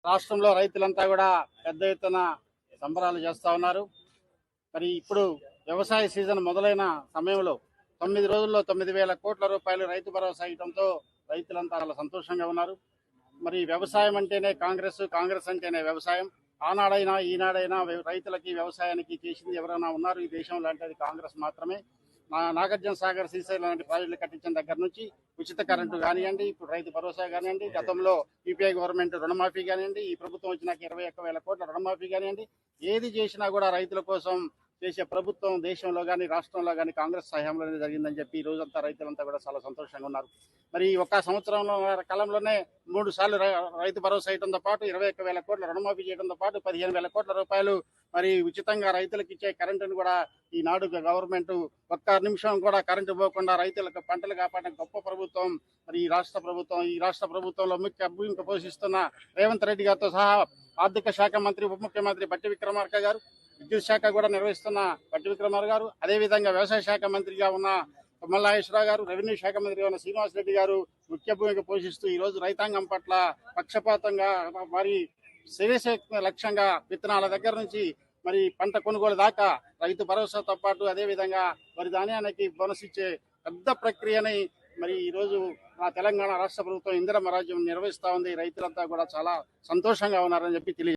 రాష్ట్రంలో రైతులంతా కూడా పెద్ద ఎత్తున సంబరాలు చేస్తా ఉన్నారు. మరి ఇప్పుడు వ్యవసాయ సీజన్ మొదలైన సమయంలో 9 రోజుల్లో 9,000 కోట్ల రూపాయలు రైతు భరోసా ఇవ్వడంతో రైతులంతా చాలా సంతోషంగా ఉన్నారు. మరి వ్యవసాయం అంటేనే కాంగ్రెస్, కాంగ్రెస్ అంటేనే వ్యవసాయం. ఆనాడైనా ఈనాడైనా రైతులకి వ్యవసాయానికి చేసింది ఎవరైనా ఉన్నారు ఈ దేశంలో అంటే అది కాంగ్రెస్ మాత్రమే. నాగార్జున సాగర్, శ్రీశైలం లాంటి ప్రాజెక్టులు కట్టించిన దగ్గర నుంచి ఉచిత కరెంటు కానివ్వండి, ఇప్పుడు రైతు భరోసా కానివ్వండి, గతంలో యూపీఐ గవర్నమెంట్ రుణమాఫీ కానివ్వండి, ఈ ప్రభుత్వం వచ్చినాక 21,000 కోట్ల రుణమాఫీ కానివ్వండి, ఏది చేసినా కూడా రైతుల కోసం చేసే ప్రభుత్వం దేశంలో కానీ రాష్ట్రంలో కానీ కాంగ్రెస్ హయాంలోనే జరిగిందని చెప్పి ఈ రోజంతా రైతులంతా కూడా చాలా సంతోషంగా ఉన్నారు. మరి ఒక సంవత్సరంలో కాలంలోనే 3 సార్లు రైతు భరోసా ఇవ్వడంతో పాటు 21,000 కోట్ల రుణమాఫీ చేయడంతో పాటు 15,000 కోట్ల రూపాయలు మరి ఉచితంగా రైతులకు ఇచ్చే కరెంటును కూడా ఈనాడు గవర్నమెంట్ ఒక్క నిమిషం కూడా కరెంటు పోకుండా రైతులకు పంటలు కాపాడే గొప్ప ప్రభుత్వం మరి ఈ రాష్ట్ర ప్రభుత్వంలో ముఖ్య భూమిక పోషిస్తున్న రేవంత్ రెడ్డి గారితో సహా ఆర్థిక శాఖ మంత్రి, ఉప ముఖ్యమంత్రి బట్టి విక్రమార్క గారు, విద్యుత్ శాఖ కూడా నిర్వహిస్తున్న బట్టి విక్రమార్క గారు, అదేవిధంగా వ్యవసాయ శాఖ మంత్రిగా ఉన్న తుమ్మల నాగేశ్వరరావు గారు, రెవెన్యూ శాఖ మంత్రిగా ఉన్న శ్రీనివాస్ రెడ్డి గారు ముఖ్య భూమిక పోషిస్తూ ఈ రోజు రైతాంగం పట్ల పక్షపాతంగా మరి శ్రేయస్ లక్ష్యంగా విత్తనాల దగ్గర నుంచి మరి పంట కొనుగోలు దాకా రైతు భరోసాతో పాటు అదేవిధంగా మరి ధాన్యానికి బోనస్ ఇచ్చే పెద్ద ప్రక్రియని మరి ఈ రోజు తెలంగాణ రాష్ట్ర ప్రభుత్వం ఇందిరమ్మ రాజ్యం నిర్వహిస్తా ఉంది. రైతులంతా కూడా చాలా సంతోషంగా ఉన్నారని చెప్పి తెలియజేస్తారు.